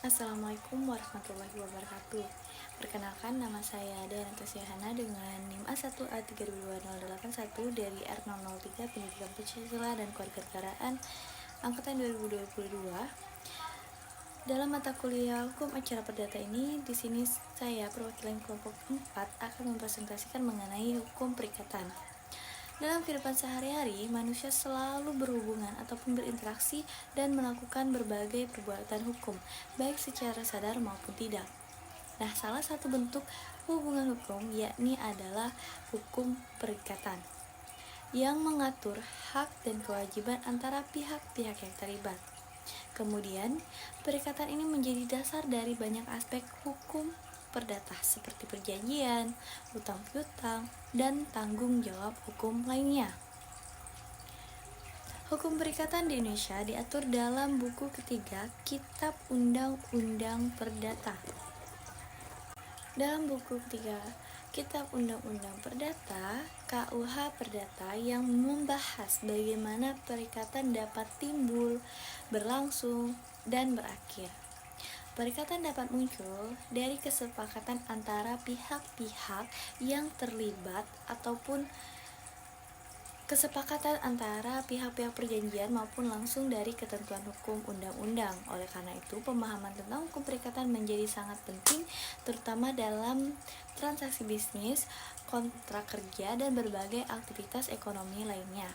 Assalamualaikum warahmatullahi wabarakatuh. Perkenalkan, nama saya Dayanata Syahana dengan NIM A1A322081 dari R003 Pendidikan Pancasila dan Kewarganegaraan Angkatan 2022. Dalam mata kuliah Hukum Acara Perdata ini, di sini saya perwakilan kelompok 4 akan mempresentasikan mengenai hukum perikatan. Dalam kehidupan sehari-hari, manusia selalu berhubungan ataupun berinteraksi dan melakukan berbagai perbuatan hukum, baik secara sadar maupun tidak. Nah, salah satu bentuk hubungan hukum yakni adalah hukum perikatan yang mengatur hak dan kewajiban antara pihak-pihak yang terlibat. Kemudian, perikatan ini menjadi dasar dari banyak aspek hukum perdata seperti perjanjian, utang piutang, dan tanggung jawab hukum lainnya. Hukum perikatan di Indonesia diatur dalam buku ketiga Kitab Undang-Undang Perdata. Dalam buku ketiga Kitab Undang-Undang Perdata, KUH Perdata yang membahas bagaimana perikatan dapat timbul, berlangsung, dan berakhir. Perikatan dapat muncul dari kesepakatan antara pihak-pihak yang terlibat ataupun kesepakatan antara pihak-pihak perjanjian maupun langsung dari ketentuan hukum undang-undang. Oleh karena itu, pemahaman tentang hukum perikatan menjadi sangat penting, terutama dalam transaksi bisnis, kontrak kerja, dan berbagai aktivitas ekonomi lainnya.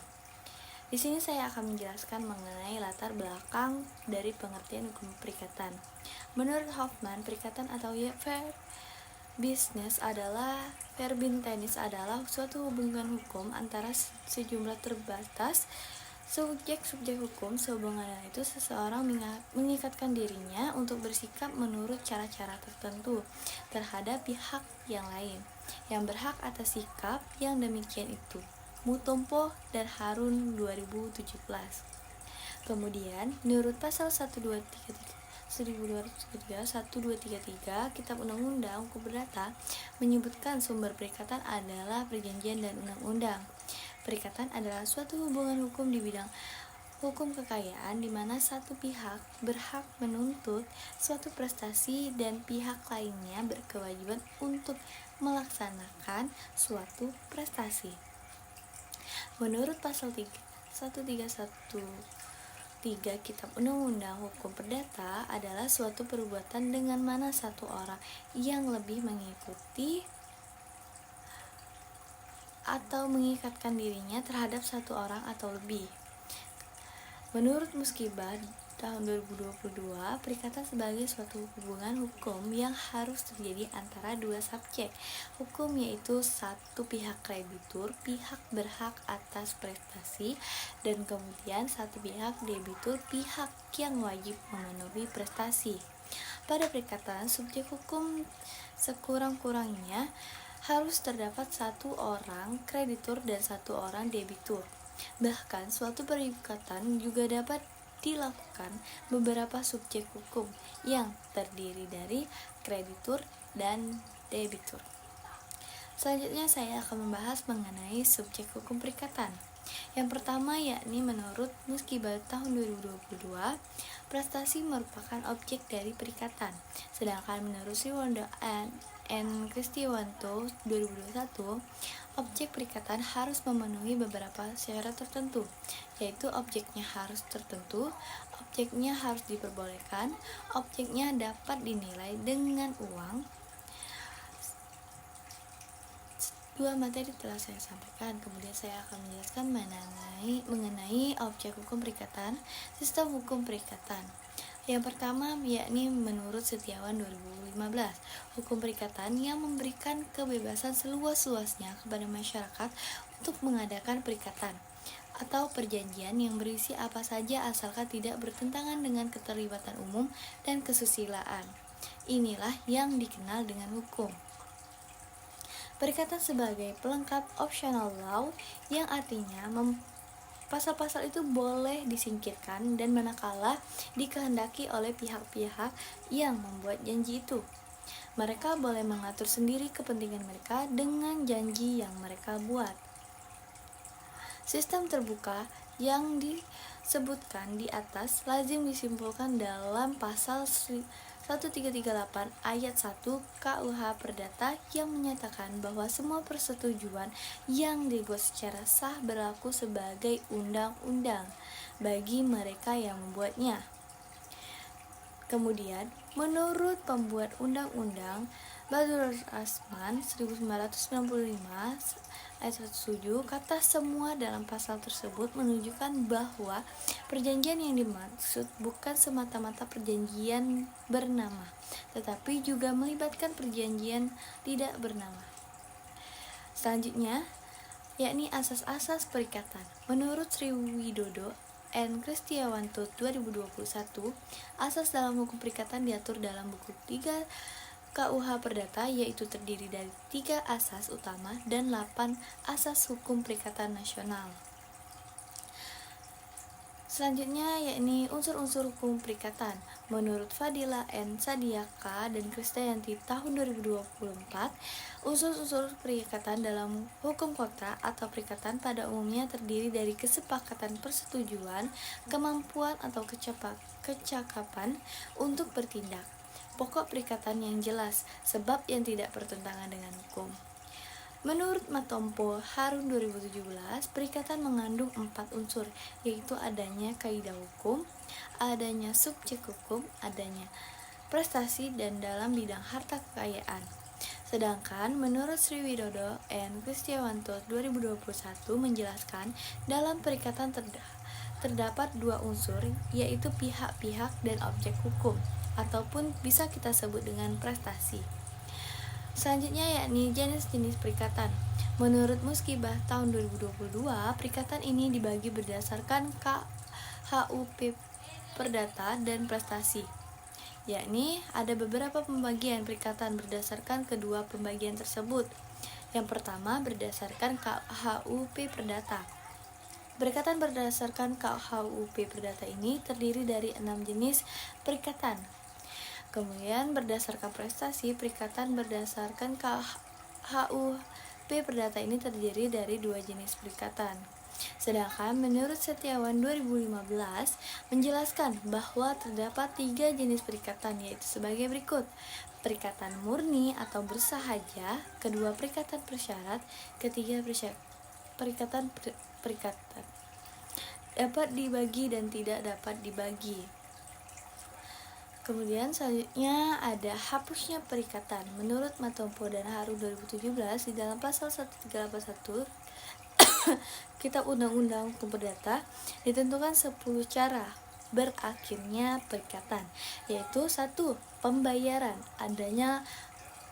Di sini saya akan menjelaskan mengenai latar belakang dari pengertian hukum perikatan. Menurut Hoffman, perikatan atau fair business adalah suatu hubungan hukum antara sejumlah terbatas subjek-subjek hukum. Sehubungan itu seseorang mengikatkan dirinya untuk bersikap menurut cara-cara tertentu terhadap pihak yang lain yang berhak atas sikap yang demikian itu. Mutompo dan Harun 2017. Kemudian, menurut pasal 1233 Kitab Undang-Undang Hukum Perdata menyebutkan sumber perikatan adalah perjanjian dan undang-undang. Perikatan adalah suatu hubungan hukum di bidang hukum kekayaan di mana satu pihak berhak menuntut suatu prestasi dan pihak lainnya berkewajiban untuk melaksanakan suatu prestasi. Menurut pasal 1313 Kitab Undang-Undang Hukum Perdata adalah suatu perbuatan dengan mana satu orang yang lebih mengikuti atau mengikatkan dirinya terhadap satu orang atau lebih. Menurut Muskibah tahun 2022, perikatan sebagai suatu hubungan hukum yang harus terjadi antara dua subjek hukum, yaitu satu pihak kreditur, pihak berhak atas prestasi, dan kemudian satu pihak debitur, pihak yang wajib memenuhi prestasi. Pada perikatan, subjek hukum sekurang-kurangnya harus terdapat satu orang kreditur dan satu orang debitur. Bahkan suatu perikatan juga dapat dilakukan beberapa subjek hukum yang terdiri dari kreditur dan debitur. Selanjutnya saya akan membahas mengenai subjek hukum perikatan. Yang pertama yakni menurut Muskibah tahun 2022, prestasi merupakan objek dari perikatan. Sedangkan menurut Sriwondo N. Kristiwanto 2021, objek perikatan harus memenuhi beberapa syarat tertentu, yaitu objeknya harus tertentu, objeknya harus diperbolehkan, objeknya dapat dinilai dengan uang. Dua materi telah saya sampaikan, kemudian saya akan menjelaskan mengenai objek hukum perikatan, sistem hukum perikatan. Yang pertama yakni menurut Setiawan 2015, hukum perikatan yang memberikan kebebasan seluas-luasnya kepada masyarakat untuk mengadakan perikatan atau perjanjian yang berisi apa saja asalkan tidak bertentangan dengan keterlibatan umum dan kesusilaan. Inilah yang dikenal dengan hukum. Perikatan sebagai pelengkap optional law yang artinya pasal-pasal itu boleh disingkirkan dan manakala dikehendaki oleh pihak-pihak yang membuat janji itu. Mereka boleh mengatur sendiri kepentingan mereka dengan janji yang mereka buat. Sistem terbuka yang disebutkan di atas lazim disimpulkan dalam pasal 1338 ayat 1 KUH Perdata yang menyatakan bahwa semua persetujuan yang dibuat secara sah berlaku sebagai undang-undang bagi mereka yang membuatnya. Kemudian, menurut pembuat undang-undang Badrul Asman 1995 ayat 17, kata semua dalam pasal tersebut menunjukkan bahwa perjanjian yang dimaksud bukan semata-mata perjanjian bernama, tetapi juga melibatkan perjanjian tidak bernama. Selanjutnya, yakni asas-asas perikatan. Menurut Sri Widodo N. Kristiawanto 2021, asas dalam hukum perikatan diatur dalam buku 3 KUH Perdata, yaitu terdiri dari 3 asas utama dan 8 asas hukum perikatan nasional. Selanjutnya yakni unsur-unsur hukum perikatan. Menurut Fadila N. Sadiaka dan Krisdayanti tahun 2024, unsur-unsur perikatan dalam hukum kontrak atau perikatan pada umumnya terdiri dari kesepakatan persetujuan, kemampuan atau kecakapan untuk bertindak, pokok perikatan yang jelas, sebab yang tidak bertentangan dengan hukum. Menurut Matompo Harun 2017, perikatan mengandung 4 unsur, yaitu adanya kaidah hukum, adanya subjek hukum, adanya prestasi, dan dalam bidang harta kekayaan. Sedangkan menurut Sri Widodo N. Kristiawanto 2021 menjelaskan dalam perikatan terdapat 2 unsur, yaitu pihak-pihak dan objek hukum, ataupun bisa kita sebut dengan prestasi. Selanjutnya yakni jenis-jenis perikatan. Menurut Muskibah tahun 2022, perikatan ini dibagi berdasarkan KHUP Perdata dan prestasi. Yakni ada beberapa pembagian perikatan berdasarkan kedua pembagian tersebut. Yang pertama berdasarkan KHUP Perdata. Perikatan berdasarkan KHUP Perdata ini terdiri dari 6 jenis perikatan. Kemudian berdasarkan prestasi, perikatan berdasarkan KHUP Perdata ini terdiri dari 2 jenis perikatan. Sedangkan menurut Setiawan 2015 menjelaskan bahwa terdapat 3 jenis perikatan, yaitu sebagai berikut: perikatan murni atau bersahaja, kedua perikatan persyarat, ketiga perikatan dapat dibagi dan tidak dapat dibagi. Kemudian selanjutnya ada hapusnya perikatan. Menurut Matompo dan Harun 2017, di dalam pasal 1381 Kitab Undang-Undang Hukum Perdata ditentukan 10 cara berakhirnya perikatan, yaitu 1. Pembayaran, adanya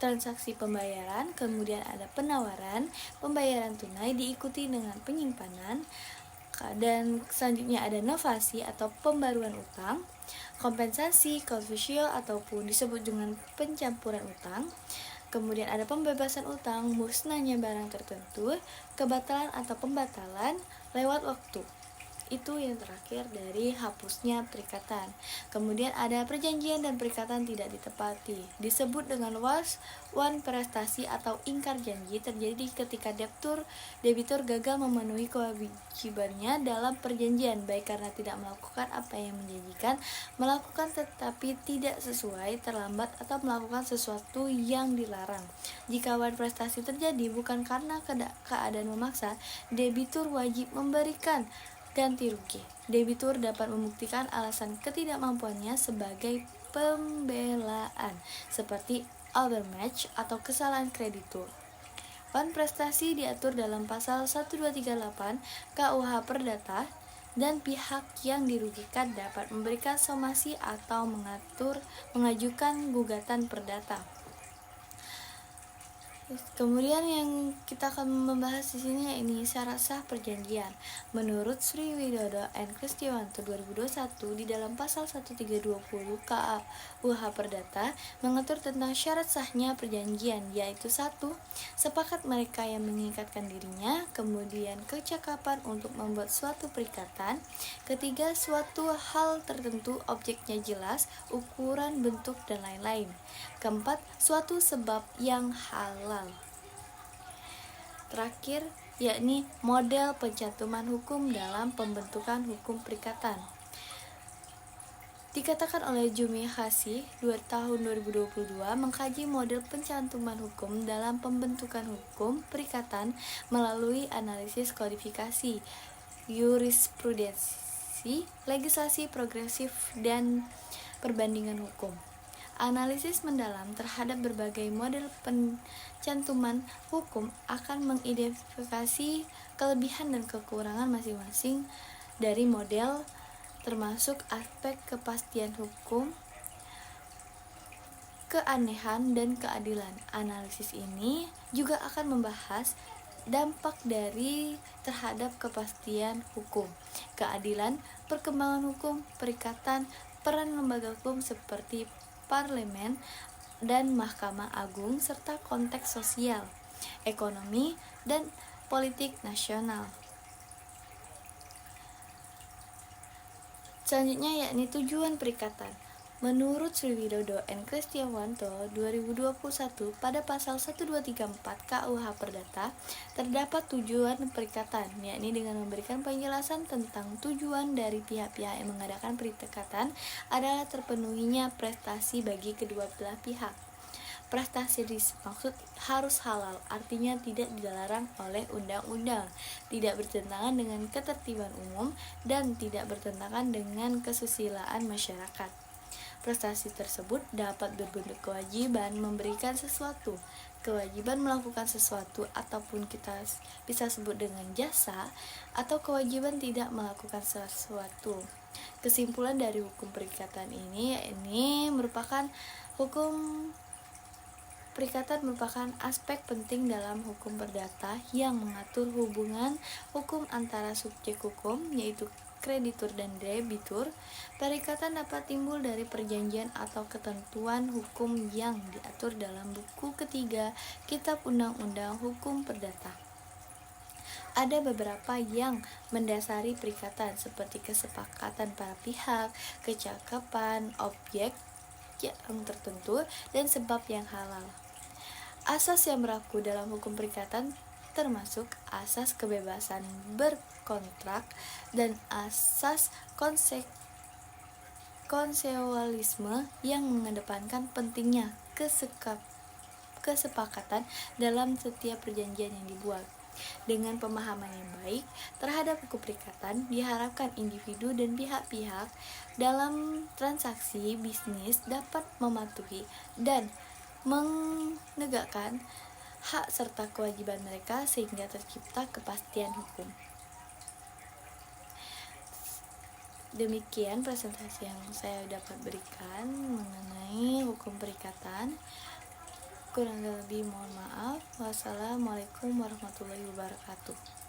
transaksi pembayaran, kemudian ada penawaran, pembayaran tunai diikuti dengan penyimpanan, dan selanjutnya ada novasi atau pembaruan utang, kompensasi, konfusial ataupun disebut dengan pencampuran utang, kemudian ada pembebasan utang, musnahnya barang tertentu, kebatalan atau pembatalan lewat waktu. Itu yang terakhir dari hapusnya perikatan. Kemudian ada perjanjian dan perikatan tidak ditepati, disebut dengan wan prestasi atau ingkar janji, terjadi ketika debitur gagal memenuhi kewajibannya dalam perjanjian, baik karena tidak melakukan apa yang menjanjikan, melakukan tetapi tidak sesuai, terlambat, atau melakukan sesuatu yang dilarang. Jika wan prestasi terjadi bukan karena keadaan memaksa, debitur wajib memberikan ganti rugi. Debitur dapat membuktikan alasan ketidakmampuannya sebagai pembelaan, seperti overmatch atau kesalahan kreditur. Wan prestasi diatur dalam pasal 1238 KUH Perdata, dan pihak yang dirugikan dapat memberikan somasi atau mengajukan gugatan perdata. Kemudian yang kita akan membahas di sini ini syarat sah perjanjian. Menurut Sri Widodo N. Kristiawanto 2021, di dalam pasal 1320 KUH Perdata mengatur tentang syarat sahnya perjanjian, yaitu 1. Sepakat mereka yang mengikatkan dirinya, kemudian kecakapan untuk membuat suatu perikatan, ketiga suatu hal tertentu objeknya jelas, ukuran, bentuk, dan lain-lain, keempat suatu sebab yang halal. Terakhir, yakni model pencantuman hukum dalam pembentukan hukum perikatan. Dikatakan oleh Jumi Hashi tahun 2022 mengkaji model pencantuman hukum dalam pembentukan hukum perikatan melalui analisis kodifikasi, jurisprudensi, legislasi progresif, dan perbandingan hukum. Analisis mendalam terhadap berbagai model pencantuman hukum akan mengidentifikasi kelebihan dan kekurangan masing-masing dari model, termasuk aspek kepastian hukum, keanehan, dan keadilan. Analisis ini juga akan membahas dampak dari terhadap kepastian hukum, keadilan, perkembangan hukum, perikatan, peran lembaga hukum seperti parlemen dan Mahkamah Agung, serta konteks sosial, ekonomi, dan politik nasional. Selanjutnya yakni tujuan perikatan. Menurut Sri Widodo N. Kristiawanto 2021 pada pasal 1234 KUH Perdata terdapat tujuan perikatan, yakni dengan memberikan penjelasan tentang tujuan dari pihak-pihak yang mengadakan perikatan adalah terpenuhinya prestasi bagi kedua belah pihak. Prestasi dimaksud harus halal, artinya tidak dilarang oleh undang-undang, tidak bertentangan dengan ketertiban umum, dan tidak bertentangan dengan kesusilaan masyarakat. Prestasi tersebut dapat berbentuk kewajiban memberikan sesuatu, kewajiban melakukan sesuatu, ataupun kita bisa sebut dengan jasa, atau kewajiban tidak melakukan sesuatu. Kesimpulan dari hukum perikatan ini merupakan hukum perikatan merupakan aspek penting dalam hukum perdata yang mengatur hubungan hukum antara subjek hukum, yaitu kreditur dan debitur. Perikatan dapat timbul dari perjanjian atau ketentuan hukum yang diatur dalam buku ketiga Kitab Undang-Undang Hukum Perdata. Ada beberapa yang mendasari perikatan, seperti kesepakatan para pihak, kecakapan objek yang tertentu, dan sebab yang halal. Asas yang berlaku dalam hukum perikatan termasuk asas kebebasan berkontrak dan asas konsensualisme yang mengedepankan pentingnya kesepakatan dalam setiap perjanjian yang dibuat. Dengan pemahaman yang baik terhadap hukum perikatan, diharapkan individu dan pihak-pihak dalam transaksi bisnis dapat mematuhi dan menegakkan hak serta kewajiban mereka sehingga tercipta kepastian hukum. Demikian presentasi yang saya dapat berikan mengenai hukum perikatan. Kurang lebih mohon maaf. Wassalamualaikum warahmatullahi wabarakatuh.